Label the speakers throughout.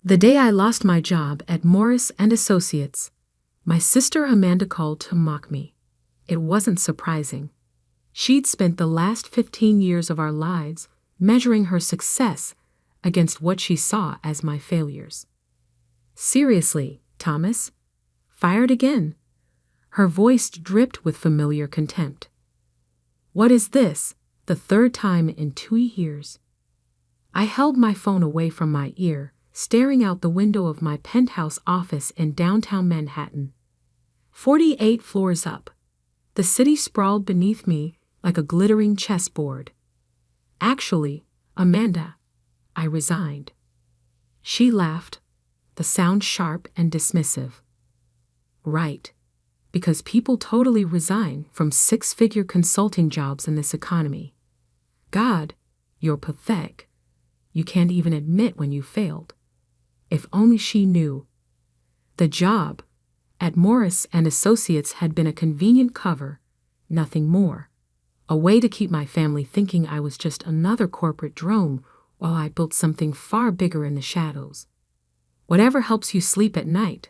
Speaker 1: The day I lost my job at Morris and Associates, my sister Amanda called to mock me. It wasn't surprising. She'd spent the last 15 years of our lives measuring her success against what she saw as my failures. Seriously, Thomas? Fired again? Her voice dripped with familiar contempt. What is this, the third time in 2 years? I held my phone away from my ear, staring out the window of my penthouse office in downtown Manhattan. 48 floors up, the city sprawled beneath me like a glittering chessboard. Actually, Amanda, I resigned. She laughed, the sound sharp and dismissive. Right, because people totally resign from 6-figure consulting jobs in this economy. God, you're pathetic. You can't even admit when you failed. If only she knew. The job at Morris and Associates had been a convenient cover, nothing more. A way to keep my family thinking I was just another corporate drone while I built something far bigger in the shadows. Whatever helps you sleep at night,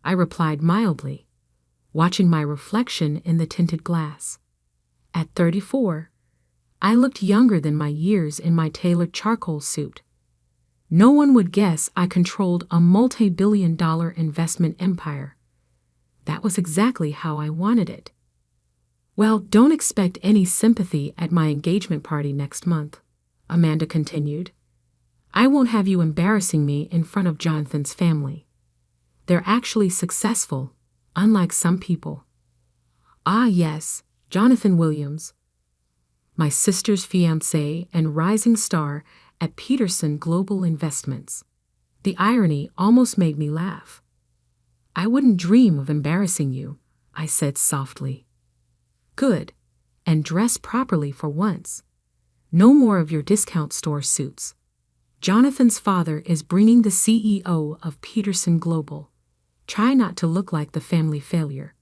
Speaker 1: I replied mildly, watching my reflection in the tinted glass. At 34, I looked younger than my years in my tailored charcoal suit. No one would guess I controlled a multi-billion-dollar investment empire. That was exactly how I wanted it. Well, don't expect any sympathy at my engagement party next month, Amanda continued. I won't have you embarrassing me in front of Jonathan's family. They're actually successful, unlike some people. Ah, yes, Jonathan Williams, my sister's fiancé and rising star at Peterson Global Investments. The irony almost made me laugh. I wouldn't dream of embarrassing you, I said softly. Good, and dress properly for once. No more of your discount store suits. Jonathan's father is bringing the CEO of Peterson Global. Try not to look like the family failure.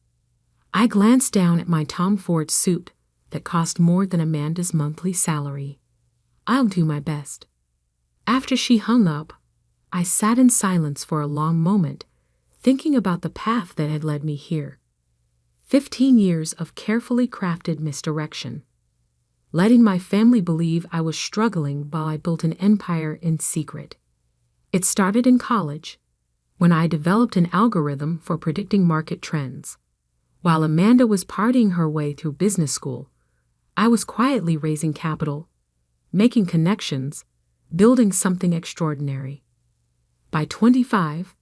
Speaker 1: I glanced down at my Tom Ford suit that cost more than Amanda's monthly salary. I'll do my best. After she hung up, I sat in silence for a long moment, thinking about the path that had led me here. 15 years of carefully crafted misdirection. Letting my family believe I was struggling while I built an empire in secret. It started in college, when I developed an algorithm for predicting market trends. While Amanda was partying her way through business school, I was quietly raising capital, making connections, building something extraordinary. By 25,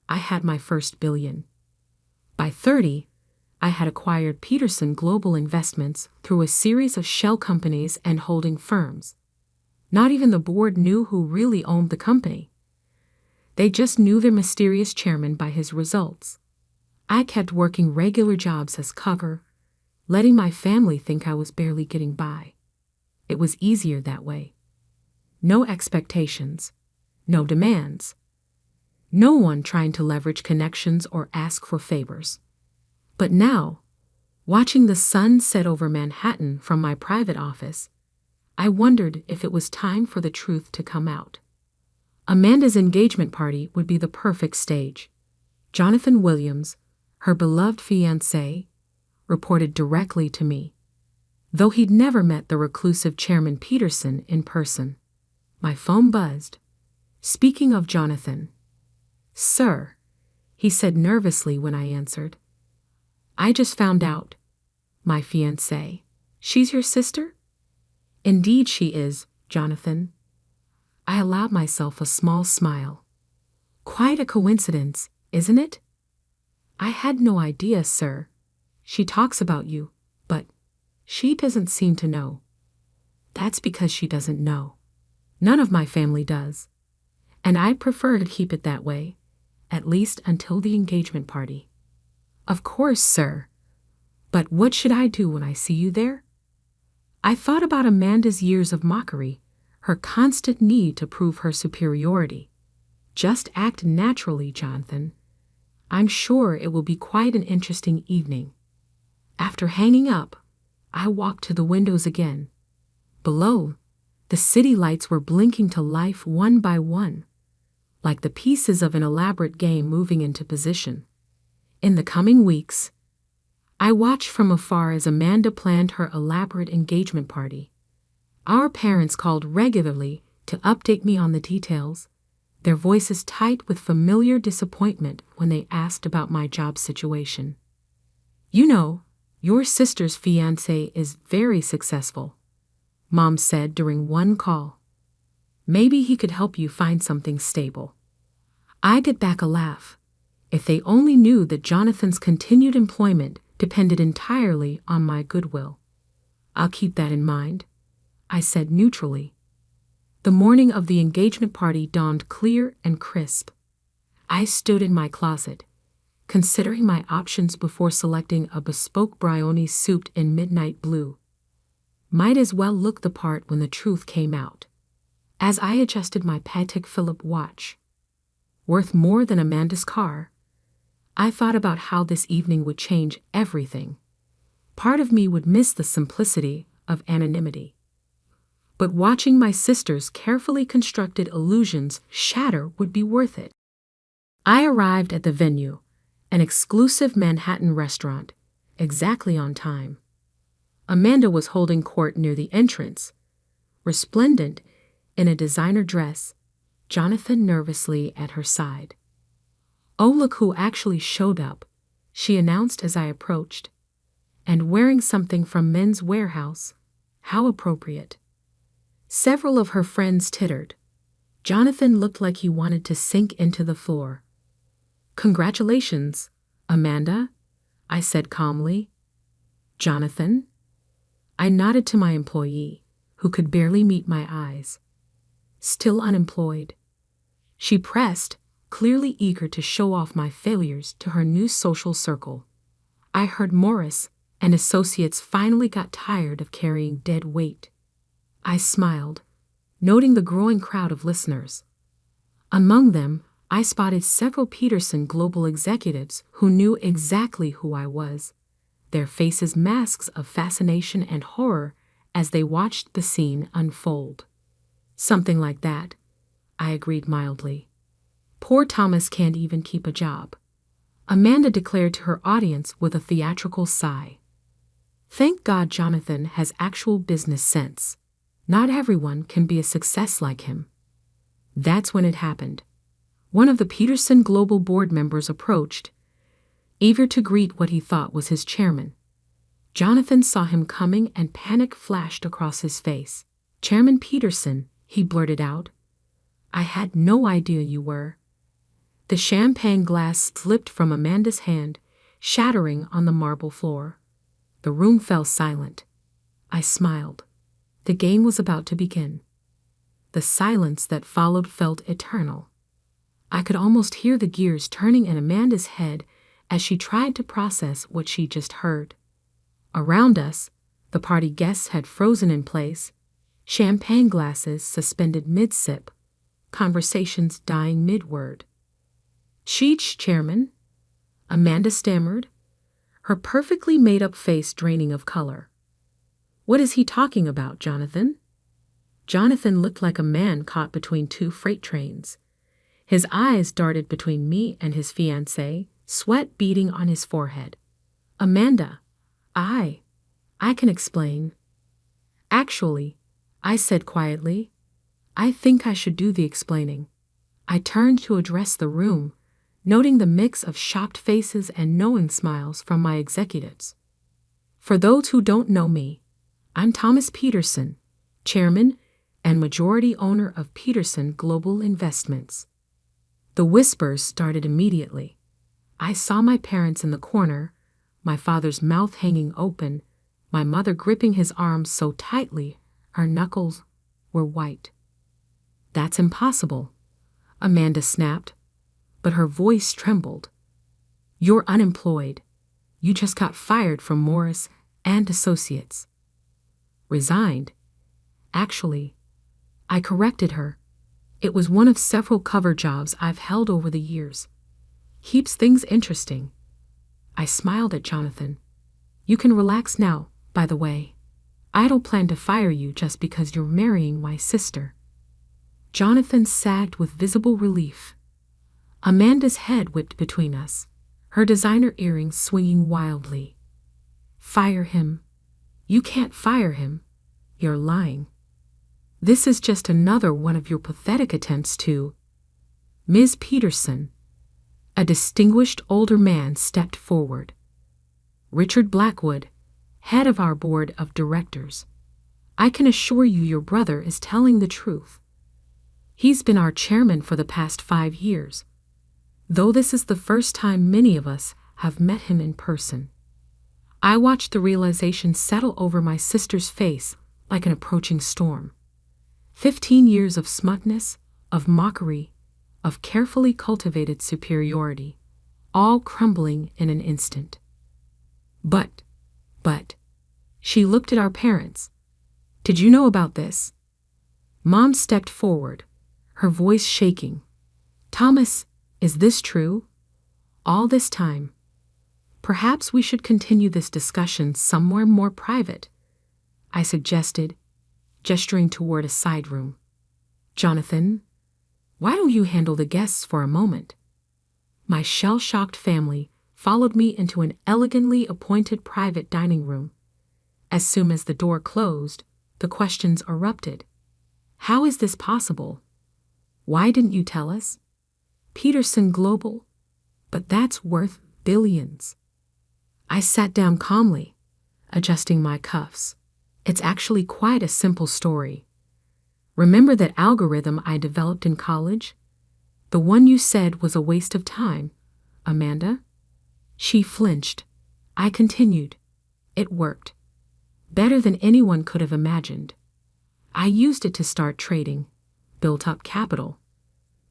Speaker 1: I had my first billion. By 30, I had acquired Peterson Global Investments through a series of shell companies and holding firms. Not even the board knew who really owned the company. They just knew their mysterious chairman by his results. I kept working regular jobs as cover, letting my family think I was barely getting by. It was easier that way. No expectations, no demands. No one trying to leverage connections or ask for favors. But now, watching the sun set over Manhattan from my private office, I wondered if it was time for the truth to come out. Amanda's engagement party would be the perfect stage. Jonathan Williams, her beloved fiancé, reported directly to me, though he'd never met the reclusive Chairman Peterson in person. My phone buzzed. Speaking of Jonathan. Sir, he said nervously when I answered. I just found out. My fiancée. She's your sister? Indeed she is, Jonathan. I allowed myself a small smile. Quite a coincidence, isn't it? I had no idea, sir. She talks about you, but she doesn't seem to know. That's because she doesn't know. None of my family does. And I prefer to keep it that way, at least until the engagement party. Of course, sir. But what should I do when I see you there? I thought about Amanda's years of mockery, her constant need to prove her superiority. Just act naturally, Jonathan. I'm sure it will be quite an interesting evening. After hanging up, I walked to the windows again. Below, the city lights were blinking to life one by one. like the pieces of an elaborate game moving into position. In the coming weeks, I watched from afar as Amanda planned her elaborate engagement party. Our parents called regularly to update me on the details, their voices tight with familiar disappointment when they asked about my job situation. "You know, your sister's fiancé is very successful," Mom said during one call. "Maybe he could help you find something stable." I get back a laugh. If they only knew that Jonathan's continued employment depended entirely on my goodwill. "I'll keep that in mind," I said neutrally. The morning of the engagement party dawned clear and crisp. I stood in my closet, considering my options before selecting a bespoke brownie souped in midnight blue. Might as well look the part when the truth came out. As I adjusted my Patek Philippe watch, worth more than Amanda's car, I thought about how this evening would change everything. Part of me would miss the simplicity of anonymity. But watching my sister's carefully constructed illusions shatter would be worth it. I arrived at the venue, an exclusive Manhattan restaurant, exactly on time. Amanda was holding court near the entrance, resplendent in a designer dress, Jonathan nervously at her side. "Oh, look who actually showed up," she announced as I approached. "And wearing something from Men's Warehouse. How appropriate." Several of her friends tittered. Jonathan looked like he wanted to sink into the floor. "Congratulations, Amanda," I said calmly. "Jonathan?" I nodded to my employee, who could barely meet my eyes. "Still unemployed." She pressed, clearly eager to show off my failures to her new social circle. I heard Morris and Associates finally got tired of carrying dead weight. I smiled, noting the growing crowd of listeners. Among them, I spotted several Peterson global executives who knew exactly who I was, their faces masks of fascination and horror as they watched the scene unfold. "Something like that," I agreed mildly. "Poor Thomas can't even keep a job," Amanda declared to her audience with a theatrical sigh. "Thank God Jonathan has actual business sense. Not everyone can be a success like him." That's when it happened. One of the Peterson Global board members approached, eager to greet what he thought was his chairman. Jonathan saw him coming and panic flashed across his face. "Chairman Peterson," he blurted out. "I had no idea you were." The champagne glass slipped from Amanda's hand, shattering on the marble floor. The room fell silent. I smiled. The game was about to begin. The silence that followed felt eternal. I could almost hear the gears turning in Amanda's head as she tried to process what she just heard. Around us, the party guests had frozen in place, champagne glasses suspended mid-sip, conversations dying mid-word. "Sheesh, Chairman," Amanda stammered, her perfectly made-up face draining of color. "What is he talking about, Jonathan?" Jonathan looked like a man caught between two freight trains. His eyes darted between me and his fiancée, sweat beading on his forehead. "Amanda, I can explain." "Actually," I said quietly, "I think I should do the explaining." I turned to address the room, noting the mix of shocked faces and knowing smiles from my executives. "For those who don't know me, I'm Thomas Peterson, chairman and majority owner of Peterson Global Investments." The whispers started immediately. I saw my parents in the corner, my father's mouth hanging open, my mother gripping his arms so tightly her knuckles were white. "That's impossible," Amanda snapped, but her voice trembled. "You're unemployed. You just got fired from Morris and Associates." "Resigned?" "Actually," I corrected her. "It was one of several cover jobs I've held over the years. Keeps things interesting." I smiled at Jonathan. "You can relax now, by the way. I don't plan to fire you just because you're marrying my sister." Jonathan sagged with visible relief. Amanda's head whipped between us, her designer earrings swinging wildly. Fire him. You can't fire him. You're lying. This is just another one of your pathetic attempts to. Ms. Peterson. A distinguished older man stepped forward. Richard Blackwood, head of our board of directors. I can assure you your brother is telling the truth. He's been our chairman for the past 5 years, though this is the first time many of us have met him in person. I watched the realization settle over my sister's face like an approaching storm. 15 years of smugness, of mockery, of carefully cultivated superiority, all crumbling in an instant. But, she looked at our parents. Did you know about this? Mom stepped forward, her voice shaking. Thomas, is this true? All this time. Perhaps we should continue this discussion somewhere more private, I suggested, gesturing toward a side room. Jonathan, why don't you handle the guests for a moment? My shell-shocked family followed me into an elegantly appointed private dining room. As soon as the door closed, the questions erupted. How is this possible? Why didn't you tell us? Peterson Global? But that's worth billions. I sat down calmly, adjusting my cuffs. It's actually quite a simple story. Remember that algorithm I developed in college? The one you said was a waste of time, Amanda? She flinched. I continued. It worked. Better than anyone could have imagined. I used it to start trading, built up capital,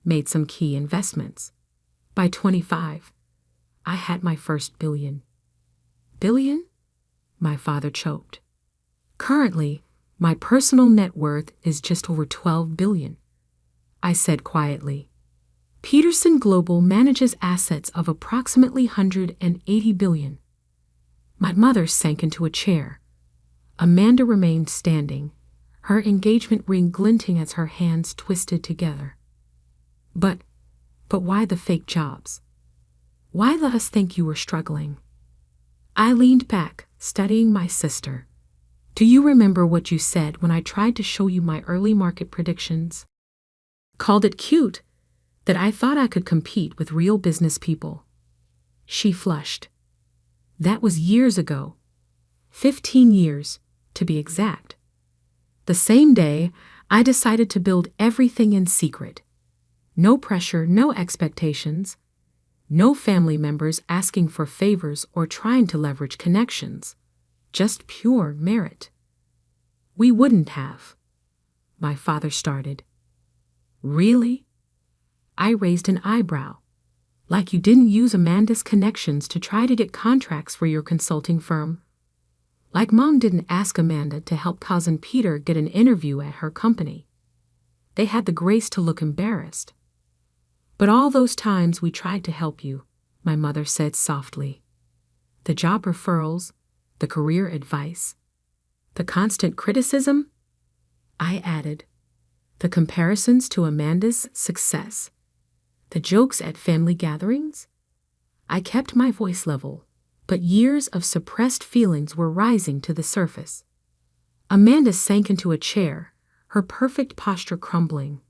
Speaker 1: made some key investments. By 25, I had my first billion. Billion? My father choked. Currently, my personal net worth is just over 12 billion. I said quietly. Peterson Global manages assets of approximately 180 billion. My mother sank into a chair. Amanda remained standing, her engagement ring glinting as her hands twisted together. But why the fake jobs? Why let us think you were struggling? I leaned back, studying my sister. Do you remember what you said when I tried to show you my early market predictions? Called it cute, that I thought I could compete with real business people. She flushed. That was years ago. 15 years, to be exact. The same day, I decided to build everything in secret. No pressure, no expectations. No family members asking for favors or trying to leverage connections. Just pure merit. We wouldn't have. My father started. Really? I raised an eyebrow. Like you didn't use Amanda's connections to try to get contracts for your consulting firm. Like Mom didn't ask Amanda to help cousin Peter get an interview at her company. They had the grace to look embarrassed. But all those times we tried to help you, my mother said softly. The job referrals, the career advice, the constant criticism, I added. The comparisons to Amanda's success, the jokes at family gatherings. I kept my voice level, but years of suppressed feelings were rising to the surface. Amanda sank into a chair, her perfect posture crumbling.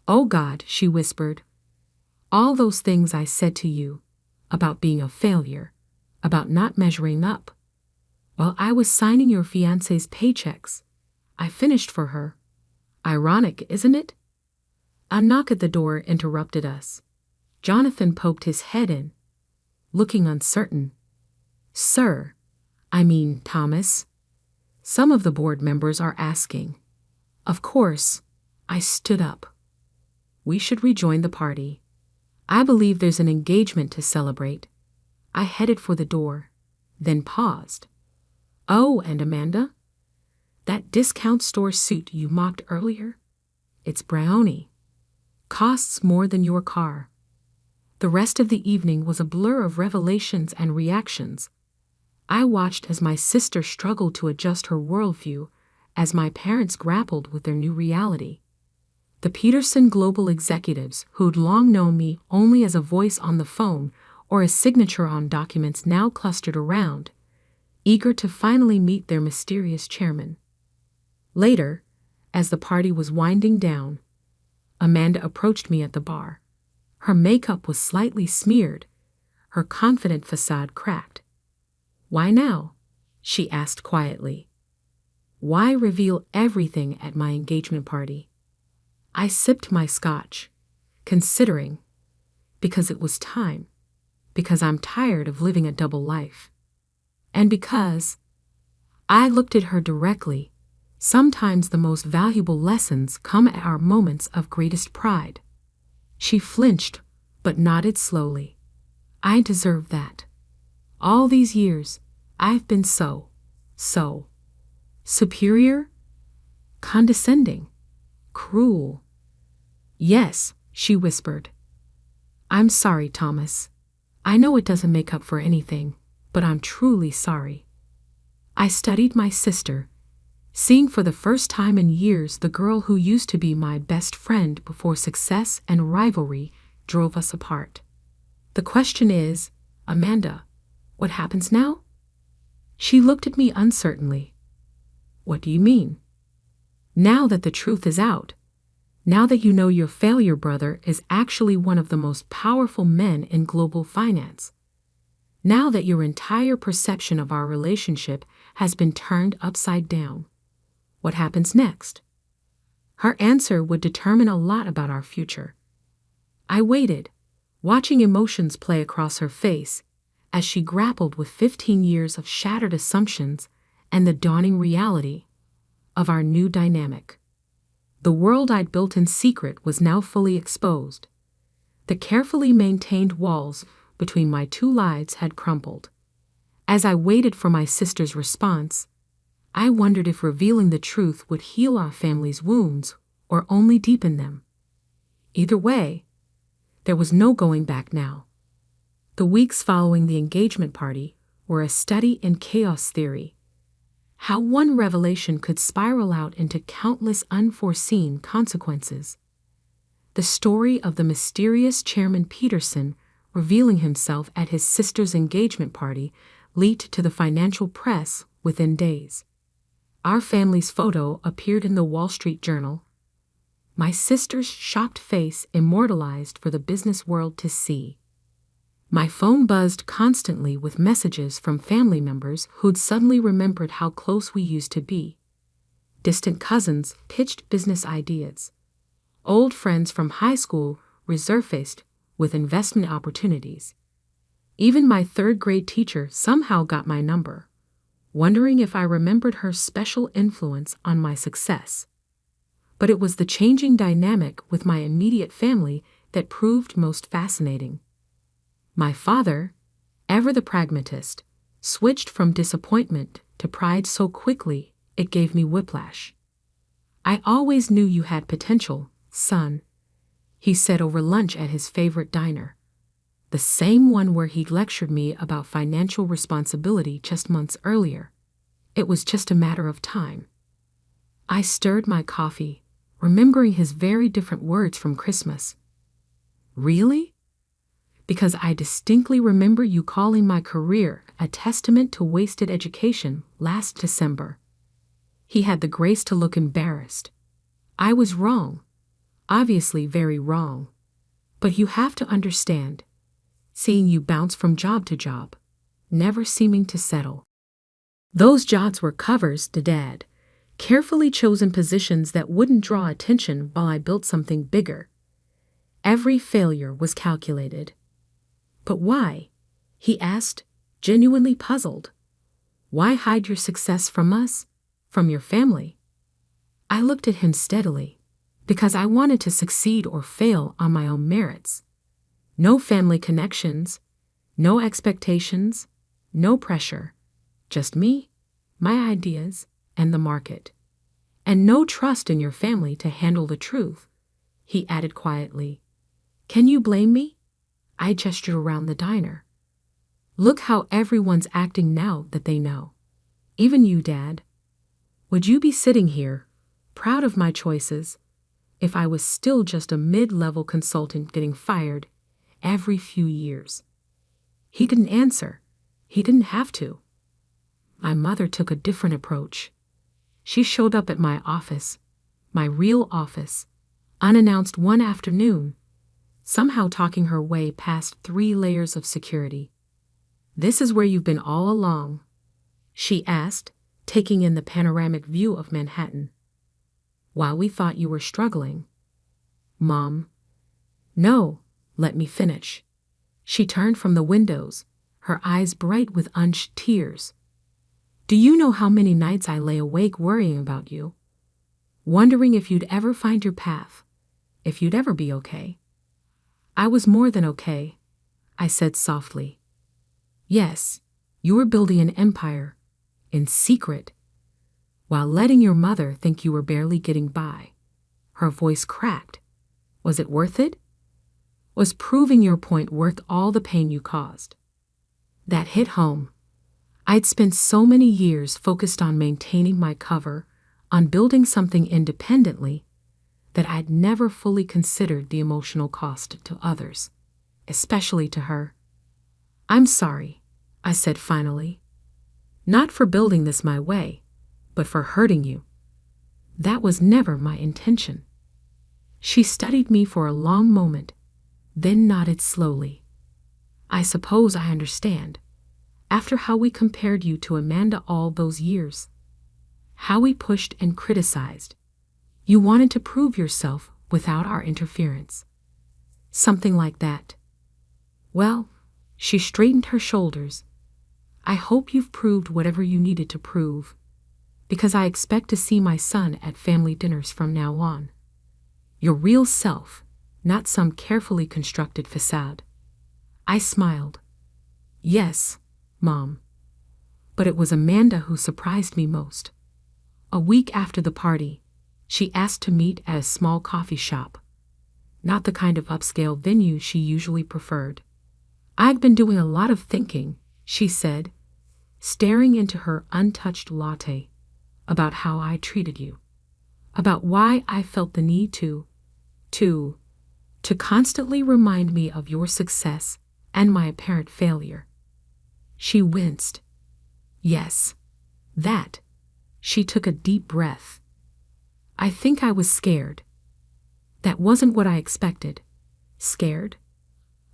Speaker 1: Oh God, she whispered. All those things I said to you, about being a failure, about not measuring up. While I was signing your fiancé's paychecks, I finished for her. Ironic, isn't it? A knock at the door interrupted us. Jonathan poked his head in, looking uncertain. Sir, I mean Thomas. Some of the board members are asking. Of course, I stood up. We should rejoin the party. I believe there's an engagement to celebrate. I headed for the door, then paused. Oh, and Amanda? That discount store suit you mocked earlier? It's brownie. Costs more than your car. The rest of the evening was a blur of revelations and reactions. I watched as my sister struggled to adjust her worldview, as my parents grappled with their new reality. The Peterson global executives who'd long known me only as a voice on the phone or a signature on documents now clustered around, eager to finally meet their mysterious chairman. Later, as the party was winding down, Amanda approached me at the bar. Her makeup was slightly smeared, her confident facade cracked. "Why now?" she asked quietly. "Why reveal everything at my engagement party?" I sipped my scotch, considering, because it was time, because I'm tired of living a double life, and because I looked at her directly. Sometimes the most valuable lessons come at our moments of greatest pride. She flinched, but nodded slowly. I deserve that. All these years, I've been so superior, condescending, cruel. "Yes," she whispered. "I'm sorry, Thomas. I know it doesn't make up for anything, but I'm truly sorry." I studied my sister, seeing for the first time in years the girl who used to be my best friend before success and rivalry drove us apart. "The question is, Amanda, what happens now?" She looked at me uncertainly. "What do you mean?" "Now that the truth is out, now that you know your failure brother is actually one of the most powerful men in global finance, now that your entire perception of our relationship has been turned upside down, what happens next?" Her answer would determine a lot about our future. I waited, watching emotions play across her face as she grappled with 15 years of shattered assumptions and the dawning reality of our new dynamic. The world I'd built in secret was now fully exposed. The carefully maintained walls between my two lives had crumbled. As I waited for my sister's response, I wondered if revealing the truth would heal our family's wounds or only deepen them. Either way, there was no going back now. The weeks following the engagement party were a study in chaos theory, how one revelation could spiral out into countless unforeseen consequences. The story of the mysterious Chairman Peterson revealing himself at his sister's engagement party leaked to the financial press within days. Our family's photo appeared in the Wall Street Journal, my sister's shocked face immortalized for the business world to see. My phone buzzed constantly with messages from family members who'd suddenly remembered how close we used to be. Distant cousins pitched business ideas. Old friends from high school resurfaced with investment opportunities. Even my third-grade teacher somehow got my number, wondering if I remembered her special influence on my success. But it was the changing dynamic with my immediate family that proved most fascinating. My father, ever the pragmatist, switched from disappointment to pride so quickly it gave me whiplash. "I always knew you had potential, son," he said over lunch at his favorite diner, the same one where he'd lectured me about financial responsibility just months earlier. It was just a matter of time. I stirred my coffee, remembering his very different words from Christmas. "Really?" "Because I distinctly remember you calling my career a testament to wasted education last December." He had the grace to look embarrassed. "I was wrong, obviously very wrong. But you have to understand, seeing you bounce from job to job, never seeming to settle. Those jobs were covers to Dad, carefully chosen positions that wouldn't draw attention while I built something bigger. Every failure was calculated." "But why?" he asked, genuinely puzzled. "Why hide your success from us, from your family?" I looked at him steadily, because I wanted to succeed or fail on my own merits. No family connections, no expectations, no pressure, just me, my ideas, and the market. "And no trust in your family to handle the truth," he added quietly. "Can you blame me?" I gestured around the diner. "Look how everyone's acting now that they know. Even you, Dad. Would you be sitting here, proud of my choices, if I was still just a mid-level consultant getting fired every few years. He didn't answer. He didn't have to. My mother took a different approach. She showed up at my office, my real office, unannounced one afternoon, somehow talking her way past 3 layers of security. "This is where you've been all along?" she asked, taking in the panoramic view of Manhattan. "While we thought you were struggling." "Mom." "No, let me finish." She turned from the windows, her eyes bright with unshed tears. "Do you know how many nights I lay awake worrying about you? Wondering if you'd ever find your path, if you'd ever be okay?" "I was more than okay," I said softly. "Yes, you were building an empire, in secret, while letting your mother think you were barely getting by." Her voice cracked. "Was it worth it? Was proving your point worth all the pain you caused?" That hit home. I'd spent so many years focused on maintaining my cover, on building something independently, that I'd never fully considered the emotional cost to others, especially to her. "I'm sorry," I said finally. "Not for building this my way, but for hurting you. That was never my intention." She studied me for a long moment, then nodded slowly. "I suppose I understand. After how we compared you to Amanda all those years, how we pushed and criticized, you wanted to prove yourself without our interference. Something like that. Well," she straightened her shoulders, "I hope you've proved whatever you needed to prove, because I expect to see my son at family dinners from now on. Your real self, not some carefully constructed facade." I smiled. "Yes, Mom." But it was Amanda who surprised me most. A week after the party, she asked to meet at a small coffee shop, not the kind of upscale venue she usually preferred. "I've been doing a lot of thinking," she said, staring into her untouched latte, "about how I treated you, about why I felt the need to constantly remind me of your success and my apparent failure." She winced. "Yes, that." She took a deep breath. "I think I was scared. That wasn't what I expected." "Scared?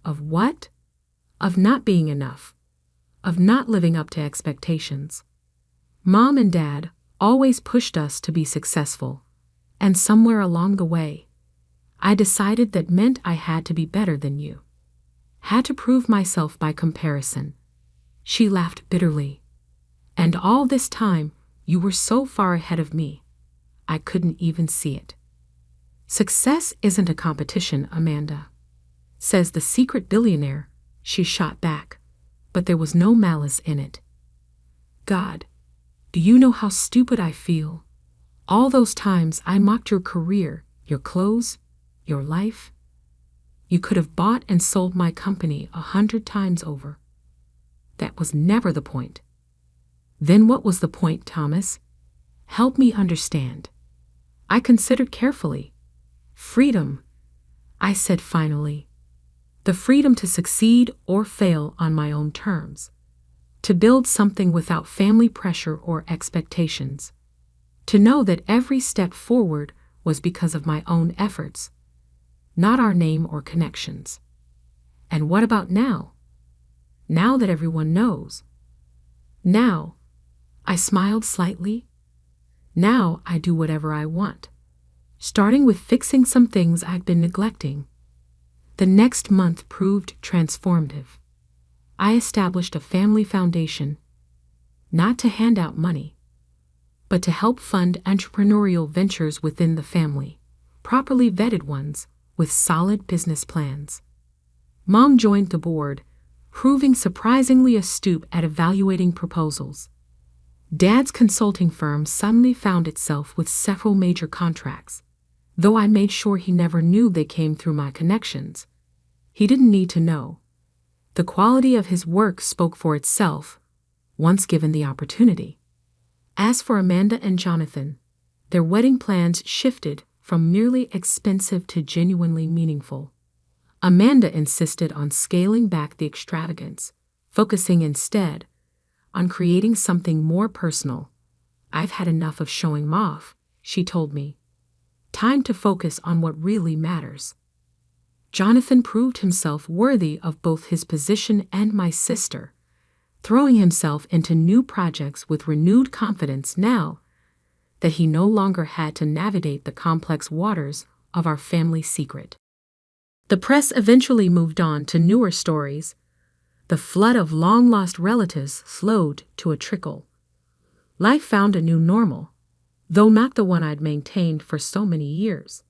Speaker 1: Of what?" "Of not being enough. Of not living up to expectations. Mom and Dad always pushed us to be successful, and somewhere along the way, I decided that meant I had to be better than you. Had to prove myself by comparison." She laughed bitterly. "And all this time, you were so far ahead of me, I couldn't even see it." "Success isn't a competition, Amanda," says the secret billionaire, she shot back, but there was no malice in it. "God, do you know how stupid I feel? All those times I mocked your career, your clothes, your life. You could have bought and sold my company 100 times over. That was never the point." "Then what was the point, Thomas? Help me understand." I considered carefully. "Freedom," I said finally. "The freedom to succeed or fail on my own terms. To build something without family pressure or expectations. To know that every step forward was because of my own efforts, not our name or connections." "And what about now? Now that everyone knows?" "Now," I smiled slightly, "now I do whatever I want, starting with fixing some things I've been neglecting." The next month proved transformative. I established a family foundation, not to hand out money, but to help fund entrepreneurial ventures within the family, properly vetted ones with solid business plans. Mom joined the board, proving surprisingly astute at evaluating proposals. Dad's consulting firm suddenly found itself with several major contracts, though I made sure he never knew they came through my connections. He didn't need to know. The quality of his work spoke for itself, once given the opportunity. As for Amanda and Jonathan, their wedding plans shifted from merely expensive to genuinely meaningful. Amanda insisted on scaling back the extravagance, focusing instead on creating something more personal. "I've had enough of showing off," she told me. "Time to focus on what really matters." Jonathan proved himself worthy of both his position and my sister, throwing himself into new projects with renewed confidence now that he no longer had to navigate the complex waters of our family secret. The press eventually moved on to newer stories. The flood of long-lost relatives slowed to a trickle. Life found a new normal, though not the one I'd maintained for so many years.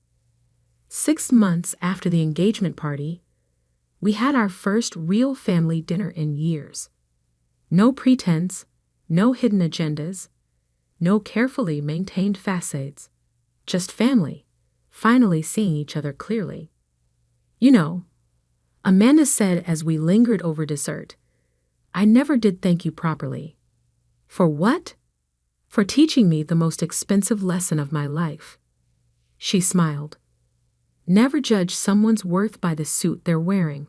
Speaker 1: 6 months after the engagement party, we had our first real family dinner in years. No pretense, no hidden agendas, no carefully maintained facades. Just family, finally seeing each other clearly. "You know," Amanda said as we lingered over dessert, "I never did thank you properly." "For what?" "For teaching me the most expensive lesson of my life." She smiled. "Never judge someone's worth by the suit they're wearing,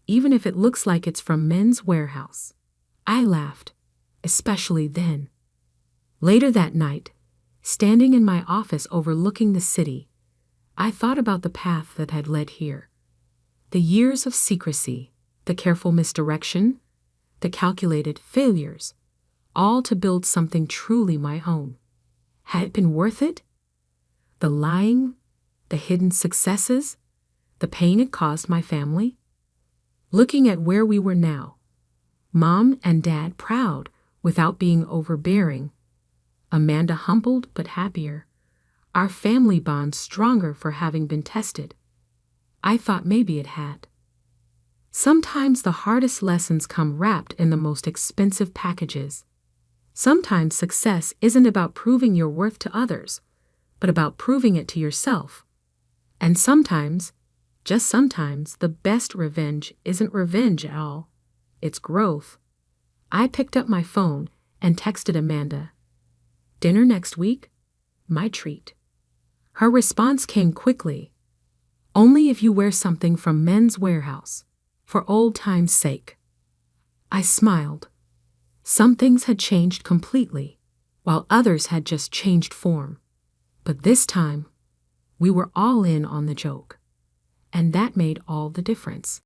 Speaker 1: even if it looks like it's from Men's Warehouse." I laughed, especially then. Later that night, standing in my office overlooking the city, I thought about the path that had led here. The years of secrecy, the careful misdirection, the calculated failures, all to build something truly my own. Had it been worth it? The lying, the hidden successes, the pain it caused my family? Looking at where we were now, Mom and Dad proud without being overbearing, Amanda humbled but happier, our family bond stronger for having been tested, I thought maybe it had. Sometimes the hardest lessons come wrapped in the most expensive packages. Sometimes success isn't about proving your worth to others, but about proving it to yourself. And sometimes, just sometimes, the best revenge isn't revenge at all. It's growth. I picked up my phone and texted Amanda, "Dinner next week? My treat." Her response came quickly, "Only if you wear something from Men's Warehouse, for old time's sake." I smiled. Some things had changed completely, while others had just changed form. But this time, we were all in on the joke, and that made all the difference.